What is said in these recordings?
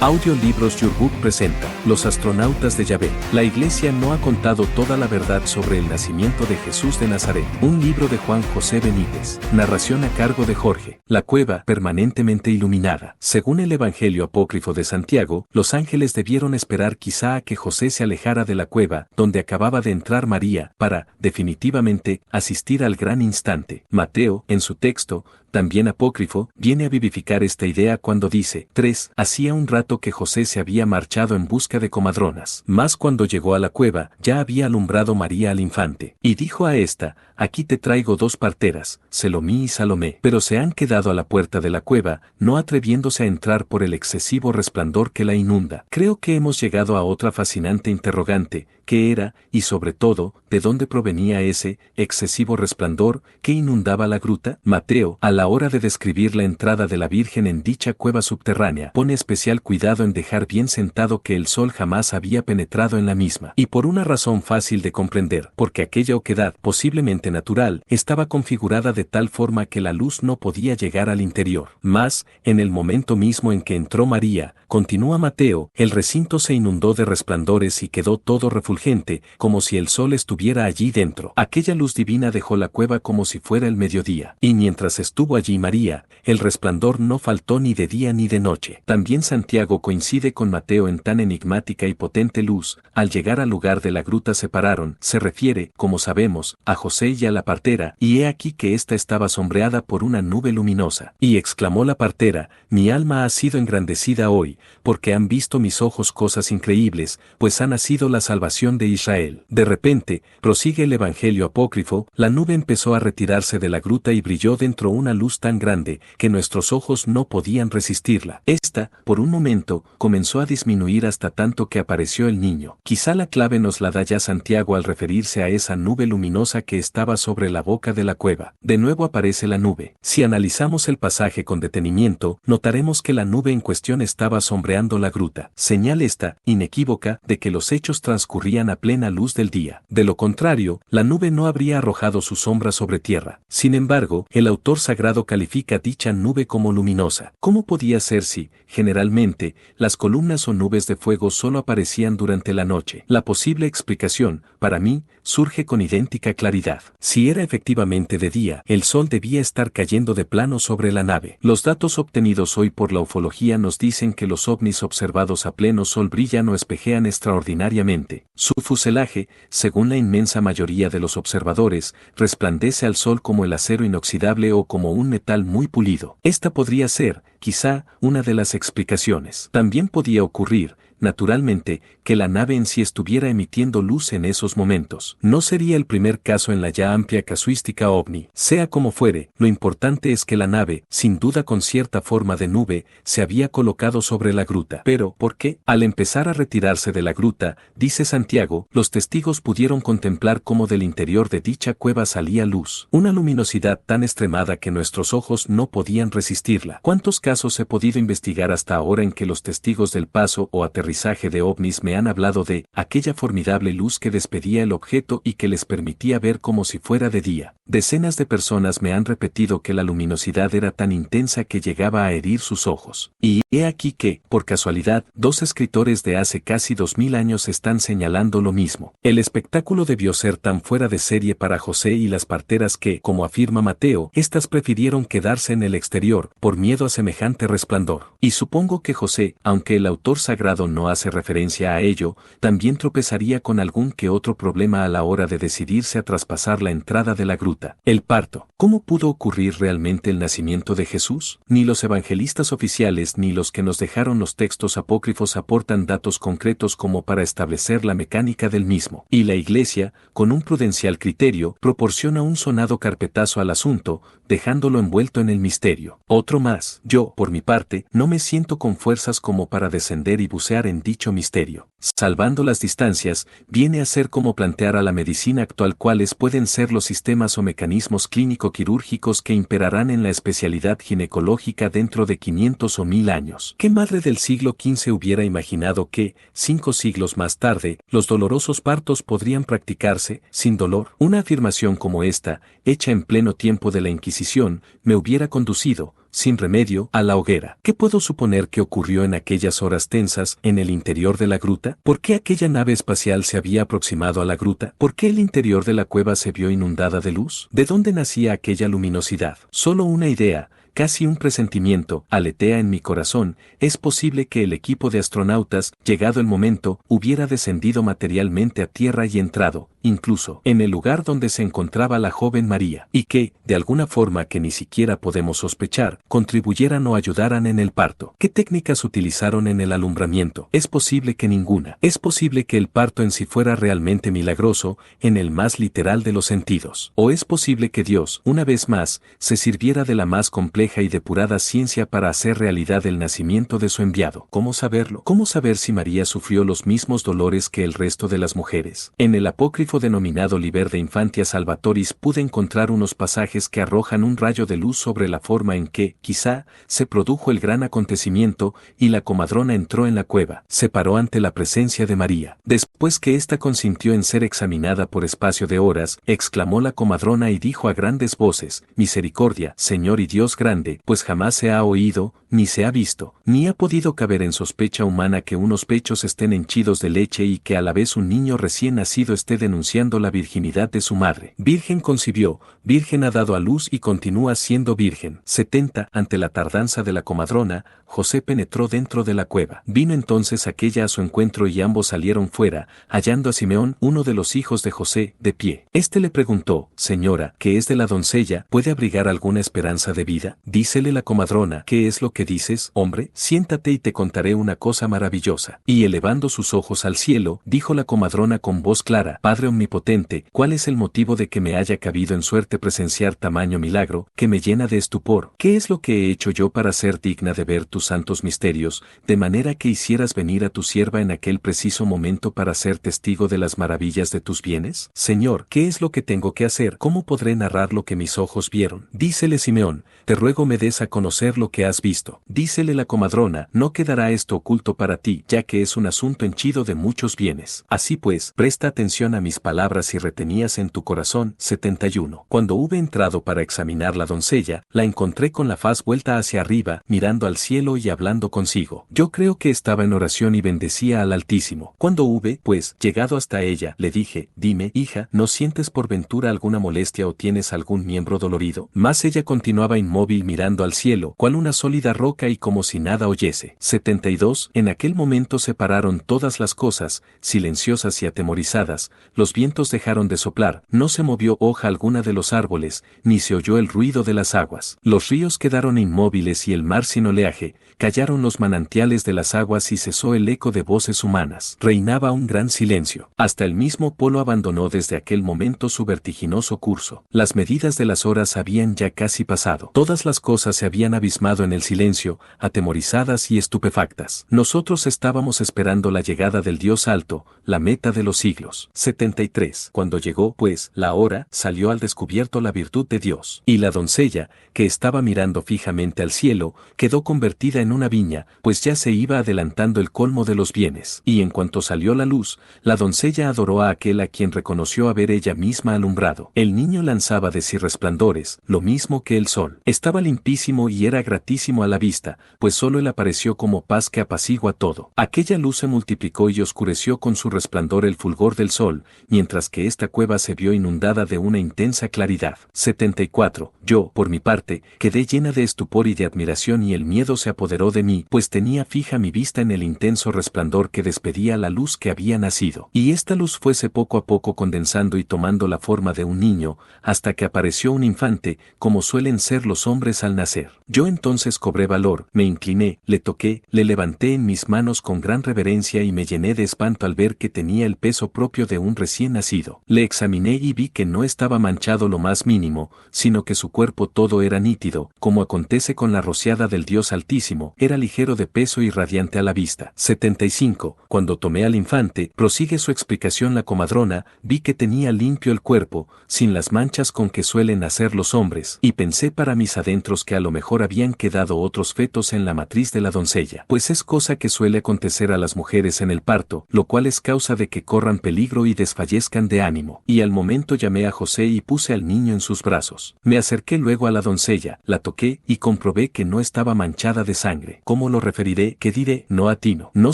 Audiolibros Your presenta Los astronautas de Yahvé. La Iglesia no ha contado toda la verdad sobre el nacimiento de Jesús de Nazaret. Un libro de Juan José Benítez. Narración a cargo de Jorge. La cueva permanentemente iluminada. Según el Evangelio apócrifo de Santiago, los ángeles debieron esperar quizá a que José se alejara de la cueva donde acababa de entrar María para, definitivamente, asistir al gran instante. Mateo, en su texto, también apócrifo, viene a vivificar esta idea cuando dice: 3. Hacía un rato que José se había marchado en busca de comadronas. Mas cuando llegó a la cueva, ya había alumbrado María al infante. Y dijo a esta: Aquí te traigo 2 parteras, Selomí y Salomé. Pero se han quedado a la puerta de la cueva, no atreviéndose a entrar por el excesivo resplandor que la inunda. Creo que hemos llegado a otra fascinante interrogante: ¿qué era, y sobre todo, de dónde provenía ese excesivo resplandor que inundaba la gruta? Mateo, a la hora de describir la entrada de la Virgen en dicha cueva subterránea, pone especial cuidado en dejar bien sentado que el sol jamás había penetrado en la misma. Y por una razón fácil de comprender, porque aquella oquedad, posiblemente natural, estaba configurada de tal forma que la luz no podía llegar al interior. Mas, en el momento mismo en que entró María, continúa Mateo, el recinto se inundó de resplandores y quedó todo refulgente, como si el sol estuviera allí dentro. Aquella luz divina dejó la cueva como si fuera el mediodía. Y mientras estuvo allí María, el resplandor no faltó ni de día ni de noche. También Santiago coincide con Mateo en tan enigmática y potente luz. Al llegar al lugar de la gruta se pararon. Se refiere, como sabemos, a José y a la partera, y he aquí que ésta estaba sombreada por una nube luminosa. Y exclamó la partera: Mi alma ha sido engrandecida hoy, porque han visto mis ojos cosas increíbles, pues ha nacido la salvación de Israel. De repente, prosigue el Evangelio apócrifo, la nube empezó a retirarse de la gruta y brilló dentro una luz tan grande que nuestros ojos no podían resistirla. Esta, por un momento, comenzó a disminuir hasta tanto que apareció el niño. Quizá la clave nos la da ya Santiago al referirse a esa nube luminosa que estaba sobre la boca de la cueva. De nuevo aparece la nube. Si analizamos el pasaje con detenimiento, notaremos que la nube en cuestión estaba sombreando la gruta. Señal esta, inequívoca, de que los hechos transcurrían a plena luz del día. De lo contrario, la nube no habría arrojado su sombra sobre tierra. Sin embargo, el autor sagrado califica dicha nube como luminosa. ¿Cómo podía ser si, generalmente, las columnas o nubes de fuego solo aparecían durante la noche? La posible explicación, para mí, surge con idéntica claridad. Si era efectivamente de día, el sol debía estar cayendo de plano sobre la nave. Los datos obtenidos hoy por la ufología nos dicen que los ovnis observados a pleno sol brillan o espejean extraordinariamente. Su fuselaje, según la inmensa mayoría de los observadores, resplandece al sol como el acero inoxidable o como un metal muy pulido. Esta podría ser, quizá, una de las explicaciones. También podía ocurrir, naturalmente, que la nave en sí estuviera emitiendo luz en esos momentos. No sería el primer caso en la ya amplia casuística ovni. Sea como fuere, lo importante es que la nave, sin duda con cierta forma de nube, se había colocado sobre la gruta. Pero, ¿por qué? Al empezar a retirarse de la gruta, dice Santiago, los testigos pudieron contemplar cómo del interior de dicha cueva salía luz. Una luminosidad tan extremada que nuestros ojos no podían resistirla. ¿Cuántos casos he podido investigar hasta ahora en que los testigos del paso o aterrizaje de ovnis me han hablado de aquella formidable luz que despedía el objeto y que les permitía ver como si fuera de día? Decenas de personas me han repetido que la luminosidad era tan intensa que llegaba a herir sus ojos. Y he aquí que, por casualidad, 2 escritores de hace casi 2000 años están señalando lo mismo. El espectáculo debió ser tan fuera de serie para José y las parteras que, como afirma Mateo, éstas prefirieron quedarse en el exterior, por miedo a semejante resplandor. Y supongo que José, aunque el autor sagrado no hace referencia a ello, también tropezaría con algún que otro problema a la hora de decidirse a traspasar la entrada de la gruta. El parto. ¿Cómo pudo ocurrir realmente el nacimiento de Jesús? Ni los evangelistas oficiales ni los que nos dejaron los textos apócrifos aportan datos concretos como para establecer la mecánica del mismo. Y la Iglesia, con un prudencial criterio, proporciona un sonado carpetazo al asunto, dejándolo envuelto en el misterio. Otro más. Yo, por mi parte, no me siento con fuerzas como para descender y bucear en dicho misterio. Salvando las distancias, viene a ser como plantear a la medicina actual cuáles pueden ser los sistemas o mecanismos clínico-quirúrgicos que imperarán en la especialidad ginecológica dentro de 500 o 1000 años. ¿Qué madre del siglo XV hubiera imaginado que, 5 siglos más tarde, los dolorosos partos podrían practicarse sin dolor? Una afirmación como esta, hecha en pleno tiempo de la Inquisición, me hubiera conducido, sin remedio, a la hoguera. ¿Qué puedo suponer que ocurrió en aquellas horas tensas en el interior de la gruta? ¿Por qué aquella nave espacial se había aproximado a la gruta? ¿Por qué el interior de la cueva se vio inundada de luz? ¿De dónde nacía aquella luminosidad? Solo una idea, casi un presentimiento, aletea en mi corazón. Es posible que el equipo de astronautas, llegado el momento, hubiera descendido materialmente a tierra y entrado, incluso, en el lugar donde se encontraba la joven María, y que, de alguna forma que ni siquiera podemos sospechar, contribuyeran o ayudaran en el parto. ¿Qué técnicas utilizaron en el alumbramiento? Es posible que ninguna. Es posible que el parto en sí fuera realmente milagroso, en el más literal de los sentidos. O es posible que Dios, una vez más, se sirviera de la más compleja y depurada ciencia para hacer realidad el nacimiento de su enviado. ¿Cómo saberlo? ¿Cómo saber si María sufrió los mismos dolores que el resto de las mujeres? En el apócrifo denominado Liber de Infantia Salvatoris pude encontrar unos pasajes que arrojan un rayo de luz sobre la forma en que, quizá, se produjo el gran acontecimiento, y la comadrona entró en la cueva, se paró ante la presencia de María. Después que ésta consintió en ser examinada por espacio de horas, exclamó la comadrona y dijo a grandes voces: Misericordia, Señor y Dios grande, pues jamás se ha oído, ni se ha visto, ni ha podido caber en sospecha humana que unos pechos estén henchidos de leche y que a la vez un niño recién nacido esté denunciando la virginidad de su madre. Virgen concibió, virgen ha dado a luz y continúa siendo virgen. 70. Ante la tardanza de la comadrona, José penetró dentro de la cueva. Vino entonces aquella a su encuentro y ambos salieron fuera, hallando a Simeón, uno de los hijos de José, de pie. Este le preguntó: Señora, ¿qué es de la doncella? ¿Puede abrigar alguna esperanza de vida? Dícele la comadrona: ¿Qué es lo que dices, hombre? Siéntate y te contaré una cosa maravillosa. Y elevando sus ojos al cielo, dijo la comadrona con voz clara: Padre omnipotente, ¿cuál es el motivo de que me haya cabido en suerte presenciar tamaño milagro, que me llena de estupor? ¿Qué es lo que he hecho yo para ser digna de ver tus santos misterios, de manera que hicieras venir a tu sierva en aquel preciso momento para ser testigo de las maravillas de tus bienes? Señor, ¿qué es lo que tengo que hacer? ¿Cómo podré narrar lo que mis ojos vieron? Dícele Simeón: Te ruego me des a conocer lo que has visto. Dícele la comadrona: No quedará esto oculto para ti, ya que es un asunto henchido de muchos bienes. Así pues, presta atención a mis palabras y retenías en tu corazón. 71. Cuando hube entrado para examinar la doncella, la encontré con la faz vuelta hacia arriba, mirando al cielo y hablando consigo. Yo creo que estaba en oración y bendecía al Altísimo. Cuando hube, pues, llegado hasta ella, le dije: Dime, hija, ¿no sientes por ventura alguna molestia o tienes algún miembro dolorido? Mas ella continuaba inmóvil mirando al cielo, cual una sólida roca y como si nada oyese. 72. En aquel momento se pararon todas las cosas, silenciosas y atemorizadas, los vientos dejaron de soplar, no se movió hoja alguna de los árboles, ni se oyó el ruido de las aguas. Los ríos quedaron inmóviles y el mar sin oleaje, callaron los manantiales de las aguas y cesó el eco de voces humanas. Reinaba un gran silencio. Hasta el mismo polo abandonó desde aquel momento su vertiginoso curso. Las medidas de las horas habían ya casi pasado. Todas las cosas se habían abismado en el silencio, atemorizadas y estupefactas. Nosotros estábamos esperando la llegada del Dios alto, la meta de los siglos. 73. Cuando llegó, pues, la hora, salió al descubierto la virtud de Dios. Y la doncella, que estaba mirando fijamente al cielo, quedó convertida en una viña, pues ya se iba adelantando el colmo de los bienes. Y en cuanto salió la luz, la doncella adoró a aquel a quien reconoció haber ella misma alumbrado. El niño lanzaba de sí resplandores, lo mismo que el sol. Estaba limpísimo y era gratísimo a la vista, pues solo él apareció como paz que apacigua todo. Aquella luz se multiplicó y oscureció con su resplandor el fulgor del sol, mientras que esta cueva se vio inundada de una intensa claridad. 74. Yo, por mi parte, quedé llena de estupor y de admiración y el miedo se apoderó de mí, pues tenía fija mi vista en el intenso resplandor que despedía la luz que había nacido. Y esta luz fuese poco a poco condensando y tomando la forma de un niño, hasta que apareció un infante, como suelen ser los hombres al nacer. Yo entonces cobré valor, me incliné, le toqué, le levanté en mis manos con gran reverencia y me llené de espanto al ver que tenía el peso propio de un recién nacido. Le examiné y vi que no estaba manchado lo más mínimo, sino que su cuerpo todo era nítido, como acontece con la rociada del Dios Altísimo, era ligero de peso y radiante a la vista. 75. Cuando tomé al infante, prosigue su explicación la comadrona, vi que tenía limpio el cuerpo, sin las manchas con que suelen nacer los hombres, y pensé para mis adentros que a lo mejor habían quedado otros otros fetos en la matriz de la doncella, pues es cosa que suele acontecer a las mujeres en el parto, lo cual es causa de que corran peligro y desfallezcan de ánimo. Y al momento llamé a José y puse al niño en sus brazos. Me acerqué luego a la doncella, la toqué y comprobé que no estaba manchada de sangre. ¿Cómo lo referiré? ¿Qué diré? No atino. No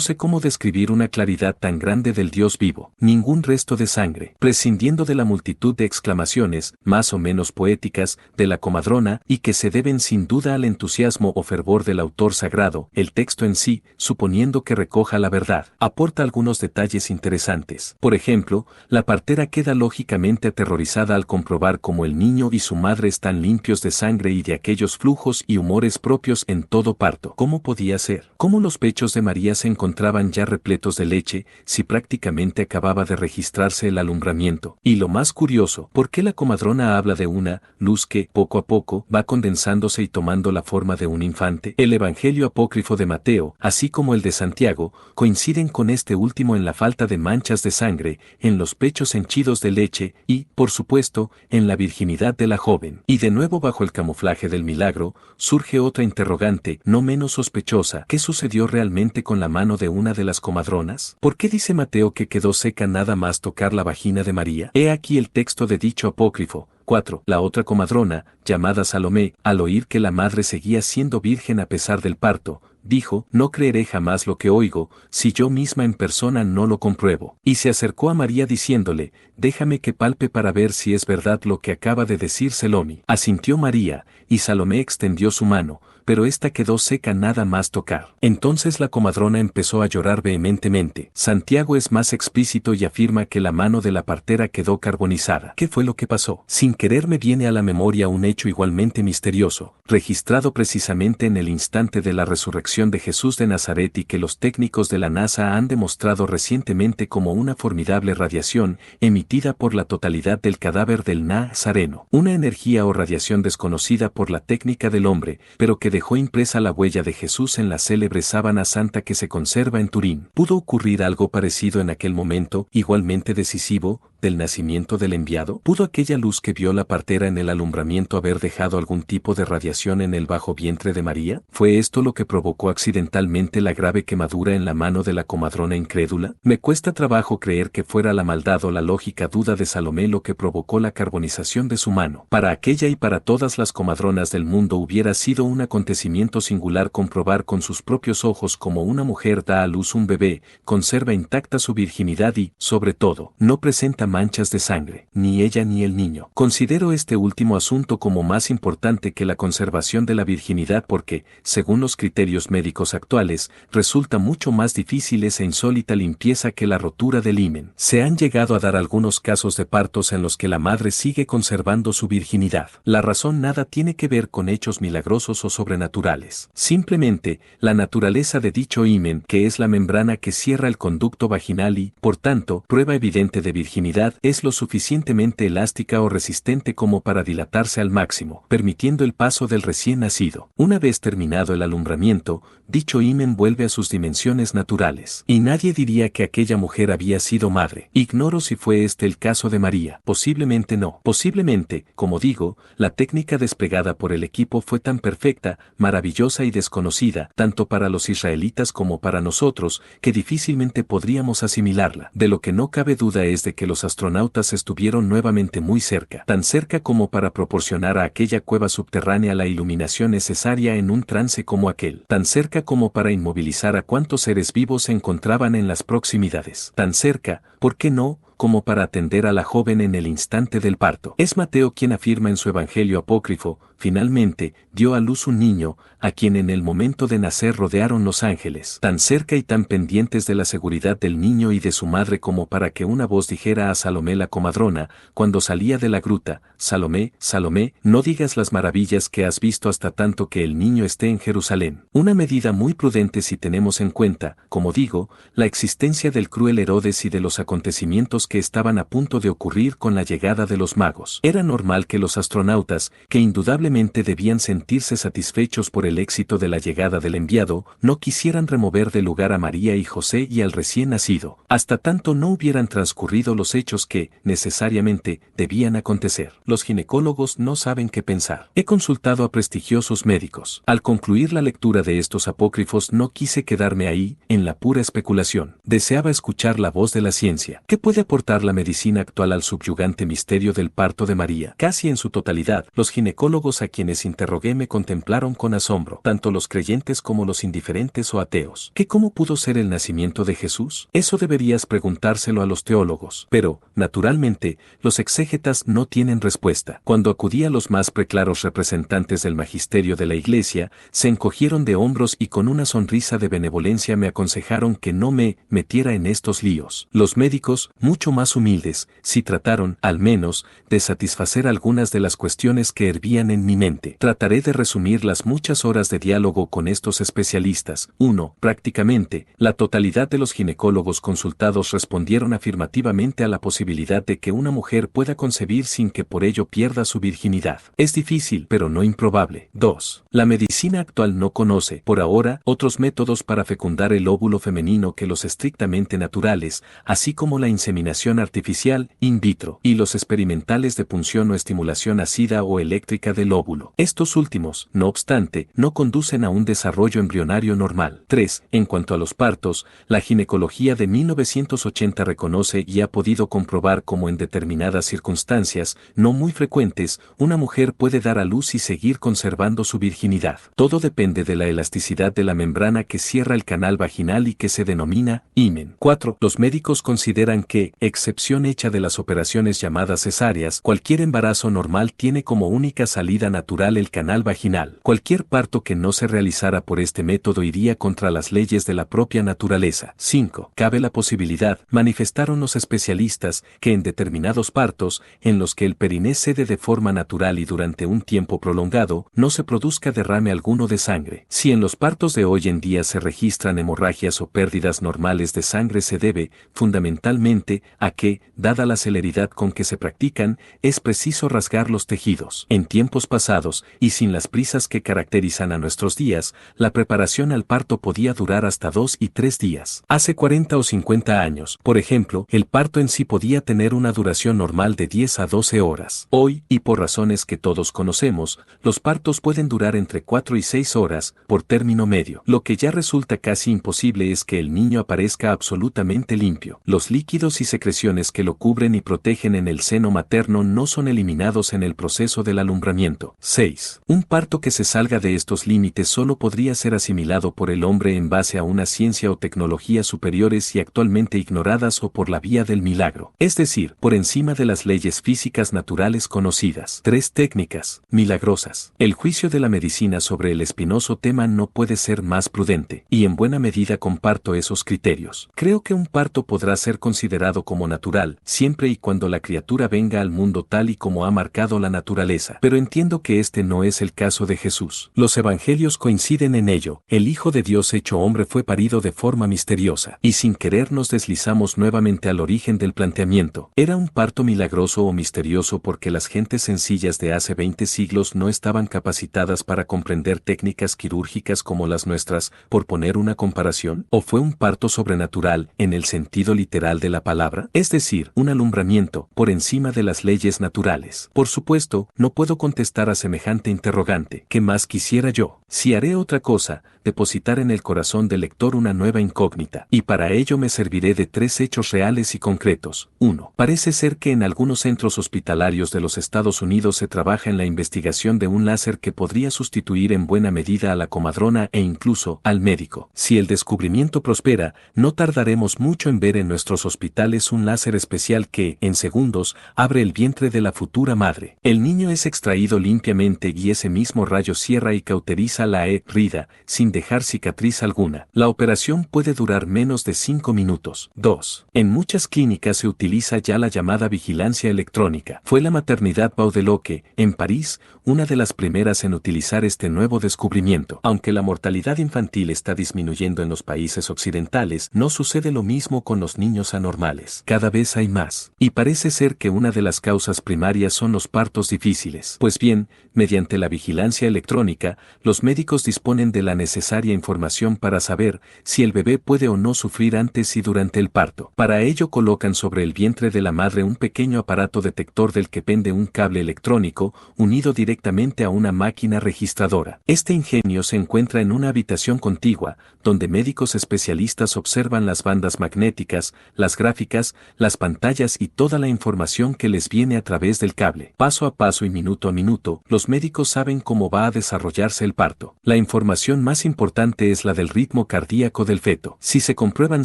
sé cómo describir una claridad tan grande del Dios vivo. Ningún resto de sangre. Prescindiendo de la multitud de exclamaciones, más o menos poéticas, de la comadrona, y que se deben sin duda al entusiasmo o fervor del autor sagrado, el texto en sí, suponiendo que recoja la verdad, aporta algunos detalles interesantes. Por ejemplo, la partera queda lógicamente aterrorizada al comprobar cómo el niño y su madre están limpios de sangre y de aquellos flujos y humores propios en todo parto. ¿Cómo podía ser? ¿Cómo los pechos de María se encontraban ya repletos de leche, si prácticamente acababa de registrarse el alumbramiento? Y lo más curioso, ¿por qué la comadrona habla de una luz que, poco a poco, va condensándose y tomando la forma de un infante? El Evangelio apócrifo de Mateo, así como el de Santiago, coinciden con este último en la falta de manchas de sangre, en los pechos henchidos de leche y, por supuesto, en la virginidad de la joven. Y de nuevo bajo el camuflaje del milagro, surge otra interrogante, no menos sospechosa. ¿Qué sucedió realmente con la mano de una de las comadronas? ¿Por qué dice Mateo que quedó seca nada más tocar la vagina de María? He aquí el texto de dicho apócrifo. 4. La otra comadrona, llamada Salomé, al oír que la madre seguía siendo virgen a pesar del parto, dijo, no creeré jamás lo que oigo, si yo misma en persona no lo compruebo. Y se acercó a María diciéndole, déjame que palpe para ver si es verdad lo que acaba de decir Salomé. Asintió María, y Salomé extendió su mano, pero ésta quedó seca nada más tocar. Entonces la comadrona empezó a llorar vehementemente. Santiago es más explícito y afirma que la mano de la partera quedó carbonizada. ¿Qué fue lo que pasó? Sin querer me viene a la memoria un hecho igualmente misterioso, registrado precisamente en el instante de la resurrección de Jesús de Nazaret y que los técnicos de la NASA han demostrado recientemente como una formidable radiación emitida por la totalidad del cadáver del Nazareno. Una energía o radiación desconocida por la técnica del hombre, pero que dejó impresa la huella de Jesús en la célebre sábana santa que se conserva en Turín. ¿Pudo ocurrir algo parecido en aquel momento, igualmente decisivo, del nacimiento del enviado? ¿Pudo aquella luz que vio la partera en el alumbramiento haber dejado algún tipo de radiación en el bajo vientre de María? ¿Fue esto lo que provocó accidentalmente la grave quemadura en la mano de la comadrona incrédula? Me cuesta trabajo creer que fuera la maldad o la lógica duda de Salomé lo que provocó la carbonización de su mano. Para aquella y para todas las comadronas del mundo hubiera sido un acontecimiento singular comprobar con sus propios ojos cómo una mujer da a luz un bebé, conserva intacta su virginidad y, sobre todo, no presenta manchas de sangre, ni ella ni el niño. Considero este último asunto como más importante que la conservación de la virginidad porque, según los criterios médicos actuales, resulta mucho más difícil esa insólita limpieza que la rotura del himen. Se han llegado a dar algunos casos de partos en los que la madre sigue conservando su virginidad. La razón nada tiene que ver con hechos milagrosos o sobrenaturales. Simplemente, la naturaleza de dicho himen, que es la membrana que cierra el conducto vaginal y, por tanto, prueba evidente de virginidad, es lo suficientemente elástica o resistente como para dilatarse al máximo, permitiendo el paso del recién nacido. Una vez terminado el alumbramiento, dicho himen vuelve a sus dimensiones naturales. Y nadie diría que aquella mujer había sido madre. Ignoro si fue este el caso de María. Posiblemente no. Posiblemente, como digo, la técnica desplegada por el equipo fue tan perfecta, maravillosa y desconocida, tanto para los israelitas como para nosotros, que difícilmente podríamos asimilarla. De lo que no cabe duda es de que los astronautas estuvieron nuevamente muy cerca, tan cerca como para proporcionar a aquella cueva subterránea la iluminación necesaria en un trance como aquel, tan cerca como para inmovilizar a cuantos seres vivos se encontraban en las proximidades, tan cerca, ¿por qué no?, como para atender a la joven en el instante del parto. Es Mateo quien afirma en su Evangelio apócrifo, finalmente, dio a luz un niño, a quien en el momento de nacer rodearon los ángeles, tan cerca y tan pendientes de la seguridad del niño y de su madre como para que una voz dijera a Salomé la comadrona, cuando salía de la gruta, Salomé, Salomé, no digas las maravillas que has visto hasta tanto que el niño esté en Jerusalén. Una medida muy prudente si tenemos en cuenta, como digo, la existencia del cruel Herodes y de los acontecimientos que estaban a punto de ocurrir con la llegada de los magos. Era normal que los astronautas, que indudablemente debían sentirse satisfechos por el éxito de la llegada del enviado, no quisieran remover del lugar a María y José y al recién nacido, hasta tanto no hubieran transcurrido los hechos que, necesariamente, debían acontecer. Los ginecólogos no saben qué pensar. He consultado a prestigiosos médicos. Al concluir la lectura de estos apócrifos no quise quedarme ahí, en la pura especulación. Deseaba escuchar la voz de la ciencia. ¿Qué puede aportar la medicina actual al subyugante misterio del parto de María? Casi en su totalidad, los ginecólogos a quienes interrogué me contemplaron con asombro, tanto los creyentes como los indiferentes o ateos. ¿Qué cómo pudo ser el nacimiento de Jesús? Eso deberías preguntárselo a los teólogos. Pero, naturalmente, los exégetas no tienen respuesta. Cuando acudí a los más preclaros representantes del magisterio de la Iglesia, se encogieron de hombros y con una sonrisa de benevolencia me aconsejaron que no me metiera en estos líos. Los médicos, mucho más humildes, sí trataron, al menos, de satisfacer algunas de las cuestiones que hervían en mi mente. Trataré de resumir las muchas horas de diálogo con estos especialistas. 1. Prácticamente, la totalidad de los ginecólogos consultados respondieron afirmativamente a la posibilidad de que una mujer pueda concebir sin que por ello pierda su virginidad. Es difícil, pero no improbable. 2. La medicina actual no conoce, por ahora, otros métodos para fecundar el óvulo femenino que los estrictamente naturales, así como la inseminación artificial, in vitro, y los experimentales de punción o estimulación ácida o eléctrica del óvulo. Estos últimos, no obstante, no conducen a un desarrollo embrionario normal. 3. En cuanto a los partos, la ginecología de 1980 reconoce y ha podido comprobar cómo en determinadas circunstancias, no muy frecuentes, una mujer puede dar a luz y seguir conservando su virginidad. Todo depende de la elasticidad de la membrana que cierra el canal vaginal y que se denomina himen. 4. Los médicos consideran que, excepción hecha de las operaciones llamadas cesáreas, cualquier embarazo normal tiene como única salida natural el canal vaginal. Cualquier parto que no se realizara por este método iría contra las leyes de la propia naturaleza. 5. Cabe la posibilidad, manifestaron los especialistas, que en determinados partos, en los que el periné cede de forma natural y durante un tiempo prolongado, no se produzca derrame alguno de sangre. Si en los partos de hoy en día se registran hemorragias o pérdidas normales de sangre se debe, fundamentalmente, a que, dada la celeridad con que se practican, es preciso rasgar los tejidos. En tiempos pasados, y sin las prisas que caracterizan a nuestros días, la preparación al parto podía durar hasta 2 y 3 días. Hace 40 o 50 años, por ejemplo, el parto en sí podía tener una duración normal de 10 a 12 horas. Hoy, y por razones que todos conocemos, los partos pueden durar entre 4 y 6 horas, por término medio. Lo que ya resulta casi imposible es que el niño aparezca absolutamente limpio. Los líquidos y secreciones que lo cubren y protegen en el seno materno no son eliminados en el proceso del alumbramiento. 6. Un parto que se salga de estos límites solo podría ser asimilado por el hombre en base a una ciencia o tecnología superiores y actualmente ignoradas o por la vía del milagro, es decir, por encima de las leyes físicas naturales conocidas. 3. Técnicas milagrosas. El juicio de la medicina sobre el espinoso tema no puede ser más prudente, y en buena medida comparto esos criterios. Creo que un parto podrá ser considerado como natural, siempre y cuando la criatura venga al mundo tal y como ha marcado la naturaleza. Pero entiendo que este no es el caso de Jesús. Los evangelios coinciden en ello. El Hijo de Dios hecho hombre fue parido de forma misteriosa, y sin querer nos deslizamos nuevamente al origen del planteamiento. ¿Era un parto milagroso o misterioso porque las gentes sencillas de hace 20 siglos no estaban capacitadas para comprender técnicas quirúrgicas como las nuestras, por poner una comparación? ¿O fue un parto sobrenatural, en el sentido literal de la palabra? Es decir, un alumbramiento, por encima de las leyes naturales. Por supuesto, no puedo contestar a semejante interrogante. ¿Qué más quisiera yo? Si haré otra cosa, depositar en el corazón del lector una nueva incógnita, y para ello me serviré de 3 hechos reales y concretos. 1. Parece ser que en algunos centros hospitalarios de los Estados Unidos se trabaja en la investigación de un láser que podría sustituir en buena medida a la comadrona e incluso al médico. Si el descubrimiento prospera, no tardaremos mucho en ver en nuestros hospitales un láser especial que, en segundos, abre el vientre de la futura madre. El niño es extraído limpiamente y ese mismo rayo cierra y cauteriza la herida, sin dejar cicatriz alguna. La operación puede durar menos de 5 minutos. 2. En muchas clínicas se utiliza ya la llamada vigilancia electrónica. Fue la maternidad Baudeloque, en París, una de las primeras en utilizar este nuevo descubrimiento. Aunque la mortalidad infantil está disminuyendo en los países occidentales, no sucede lo mismo con los niños anormales. ovnis. Cada vez hay más. Y parece ser que una de las causas primarias son los partos difíciles. Pues bien, mediante la vigilancia electrónica, los médicos disponen de la necesaria información para saber si el bebé puede o no sufrir antes y durante el parto. Para ello colocan sobre el vientre de la madre un pequeño aparato detector del que pende un cable electrónico unido directamente a una máquina registradora. Este ingenio se encuentra en una habitación contigua, donde médicos especialistas observan las bandas magnéticas, las gráficas, las pantallas y toda la información que les viene a través del cable. Paso a paso y minuto a minuto, los médicos saben cómo va a desarrollarse el parto. La información más importante es la del ritmo cardíaco del feto. Si se comprueban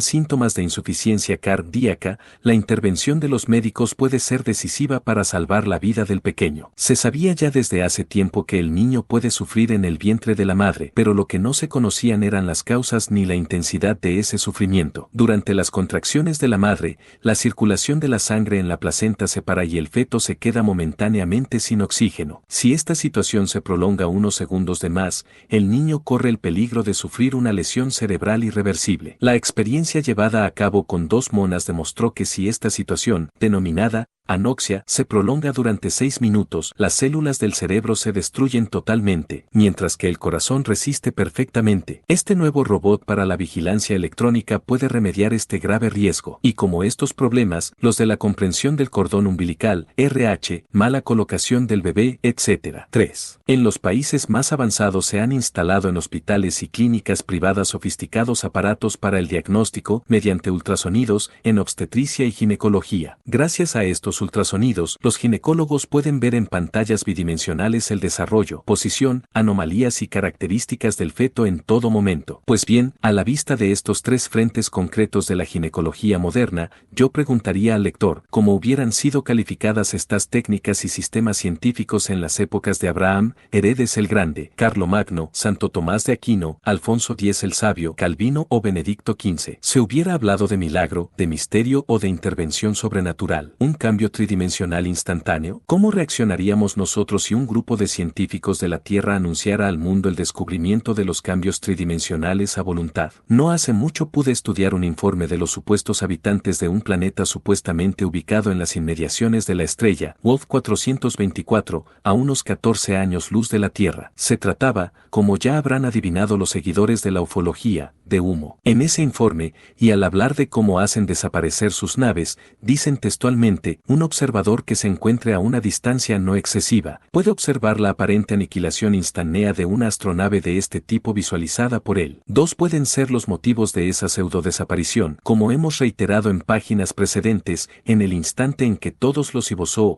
síntomas de insuficiencia cardíaca, la intervención de los médicos puede ser decisiva para salvar la vida del pequeño. Se sabía ya desde hace tiempo que el niño puede sufrir en el vientre de la madre, pero lo que no se conocían eran las causas ni la intensidad de ese sufrimiento. Durante las contracciones de la madre, la circulación de la sangre en la placenta se para y el feto se queda momentáneamente sin oxígeno. Si esta situación se prolonga unos segundos de más, el niño corre el peligro de sufrir una lesión cerebral irreversible. La experiencia llevada a cabo con 2 monas demostró que si esta situación, denominada anoxia, se prolonga durante 6 minutos, las células del cerebro se destruyen totalmente, mientras que el corazón resiste perfectamente. Este nuevo robot para la vigilancia electrónica puede remediar este grave riesgo, y como estos problemas, los de la comprensión del cordón umbilical, RH, mala colocación del bebé, etc. 3. En los países más avanzados se han instalado en hospitales y clínicas privadas sofisticados aparatos para el diagnóstico, mediante ultrasonidos, en obstetricia y ginecología. Gracias a estos ultrasonidos, los ginecólogos pueden ver en pantallas bidimensionales el desarrollo, posición, anomalías y características del feto en todo momento. Pues bien, a la vista de estos 3 frentes concretos de la ginecología moderna, yo preguntaría al lector, ¿cómo hubieran sido calificadas estas técnicas y sistemas científicos en las épocas de Abraham, Herodes el Grande, Carlomagno, Santo Tomás de Aquino, Alfonso X el Sabio, Calvino o Benedicto XV? ¿Se hubiera hablado de milagro, de misterio o de intervención sobrenatural? ¿Un cambio tridimensional instantáneo? ¿Cómo reaccionaríamos nosotros si un grupo de científicos de la Tierra anunciara al mundo el descubrimiento de los cambios tridimensionales a voluntad? No hace mucho pude estudiar un informe de los supuestos habitantes de un planeta supuestamente ubicado en las inmediaciones de la estrella Wolf 424, a unos 14 años luz de la Tierra. Se trataba, como ya habrán adivinado los seguidores de la ufología, de humo. En ese informe, y al hablar de cómo hacen desaparecer sus naves, dicen textualmente: un observador que se encuentre a una distancia no excesiva puede observar la aparente aniquilación instantánea de una astronave de este tipo visualizada por él. 2 pueden ser los motivos de esa pseudo-desaparición, como hemos reiterado en páginas precedentes, en el instante en que todos los IBOSO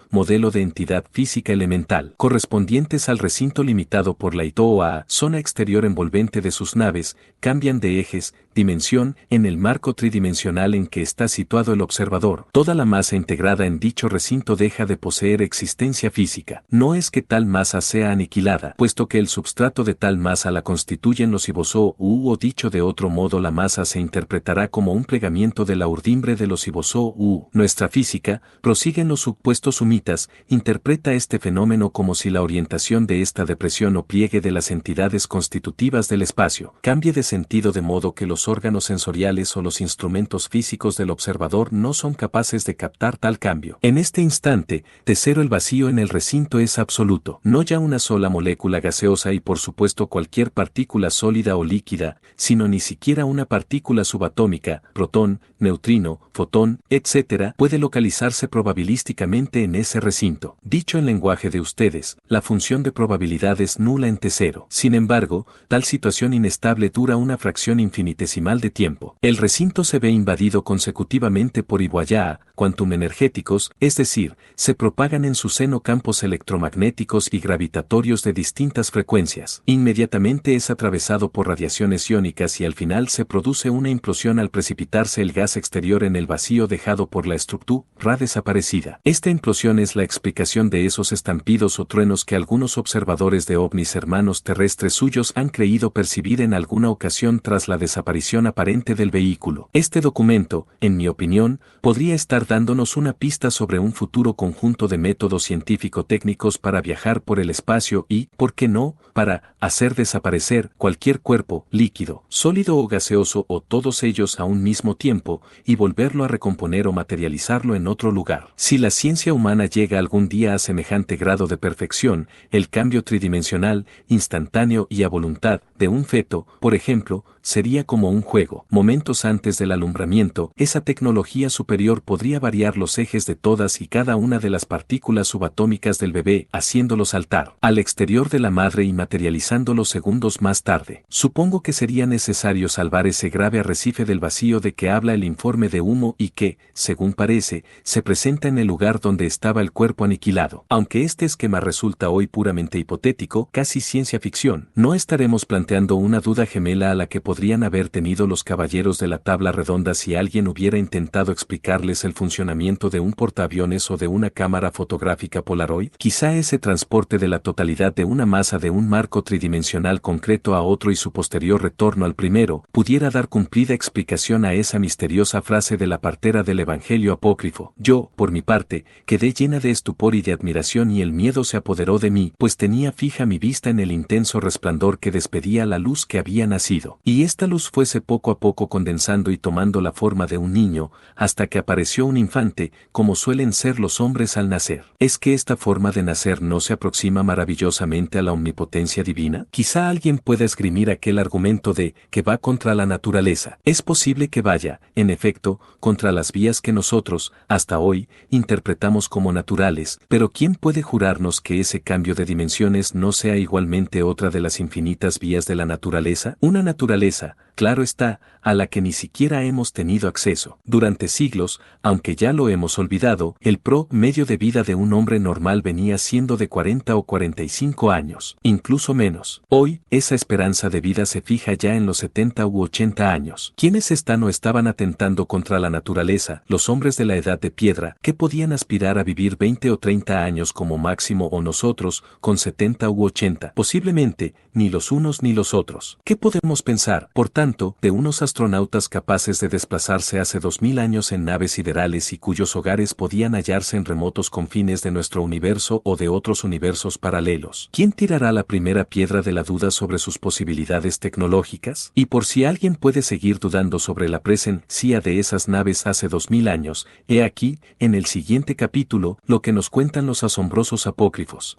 modelo de entidad física elemental, correspondientes al recinto limitado por la ITOA, zona exterior envolvente de sus naves, cambian de ejes, dimensión, en el marco tridimensional en que está situado el observador. Toda la masa integrada en dicho recinto deja de poseer existencia física. No es que tal masa sea aniquilada, puesto que el substrato de tal masa la constituyen los IBOSO o dicho de otro modo, la masa se interpretará como un plegamiento de la urdimbre de los IBOSO. Nuestra física, prosiguen los supuestos sumitas, interpreta este fenómeno como si la orientación de esta depresión o pliegue de las entidades constitutivas del espacio cambie de sentido, de modo que los órganos sensoriales o los instrumentos físicos del observador no son capaces de captar tal cambio. En este instante, de cero, el vacío en el recinto es absoluto. No ya una sola molécula gaseosa y por supuesto cualquier partícula sólida o líquida, sino ni siquiera una partícula subatómica, protón, neutrino, fotón, etc., puede localizarse probabilísticamente en ese recinto. Dicho en lenguaje de ustedes, la función de probabilidad es nula en T0. Sin embargo, tal situación inestable dura una fracción infinitesimal de tiempo. El recinto se ve invadido consecutivamente por Iboya, quantum energéticos, es decir, se propagan en su seno campos electromagnéticos y gravitatorios de distintas frecuencias. Inmediatamente es atravesado por radiaciones iónicas y al final se produce una implosión al precipitarse el gas exterior en el vacío dejado por la estructura desaparecida. Esta implosión es la explicación de esos estampidos o truenos que algunos observadores de ovnis hermanos terrestres suyos han creído percibir en alguna ocasión tras la desaparición visión aparente del vehículo. Este documento, en mi opinión, podría estar dándonos una pista sobre un futuro conjunto de métodos científico-técnicos para viajar por el espacio y, ¿por qué no?, para hacer desaparecer cualquier cuerpo, líquido, sólido o gaseoso o todos ellos a un mismo tiempo, y volverlo a recomponer o materializarlo en otro lugar. Si la ciencia humana llega algún día a semejante grado de perfección, el cambio tridimensional, instantáneo y a voluntad, de un feto, por ejemplo, sería como un juego. Momentos antes del alumbramiento, esa tecnología superior podría variar los ejes de todas y cada una de las partículas subatómicas del bebé, haciéndolo saltar al exterior de la madre y materializándolo segundos más tarde. Supongo que sería necesario salvar ese grave arrecife del vacío de que habla el informe de Humo y que, según parece, se presenta en el lugar donde estaba el cuerpo aniquilado. Aunque este esquema resulta hoy puramente hipotético, casi ciencia ficción, no estaremos planteando una duda gemela a la que podrían haber tenido los caballeros de la tabla redonda si alguien hubiera intentado explicarles el funcionamiento de un portaaviones o de una cámara fotográfica Polaroid. Quizá ese transporte de la totalidad de una masa de un marco tridimensional concreto a otro y su posterior retorno al primero, pudiera dar cumplida explicación a esa misteriosa frase de la partera del Evangelio apócrifo. Yo, por mi parte, quedé llena de estupor y de admiración y el miedo se apoderó de mí, pues tenía fija mi vista en el intenso resplandor que despedía la luz que había nacido. Y esta luz fuese poco a poco condensando y tomando la forma de un niño, hasta que apareció un infante, como suelen ser los hombres al nacer. ¿Es que esta forma de nacer no se aproxima maravillosamente a la omnipotencia divina? Quizá alguien pueda esgrimir aquel argumento de que va contra la naturaleza. Es posible que vaya, en efecto, contra las vías que nosotros, hasta hoy, interpretamos como naturales, pero ¿quién puede jurarnos que ese cambio de dimensiones no sea igualmente otra de las infinitas vías de la naturaleza? Una naturaleza, claro está, a la que ni siquiera hemos tenido acceso. Durante siglos, aunque ya lo hemos olvidado, el promedio de vida de un hombre normal venía siendo de 40 o 45 años, incluso menos. Hoy, esa esperanza de vida se fija ya en los 70 u 80 años. ¿Quiénes están o estaban atentando contra la naturaleza? Los hombres de la edad de piedra, que podían aspirar a vivir 20 o 30 años como máximo, o nosotros, con 70 u 80. Posiblemente, ni los unos ni los otros. ¿Qué podemos pensar, por tanto, de unos astronautas capaces de desplazarse hace 2000 años en naves siderales y cuyos hogares podían hallarse en remotos confines de nuestro universo o de otros universos paralelos? ¿Quién tirará la primera piedra de la duda sobre sus posibilidades tecnológicas? Y por si alguien puede seguir dudando sobre la presencia de esas naves hace 2000 años, he aquí, en el siguiente capítulo, lo que nos cuentan los asombrosos apócrifos.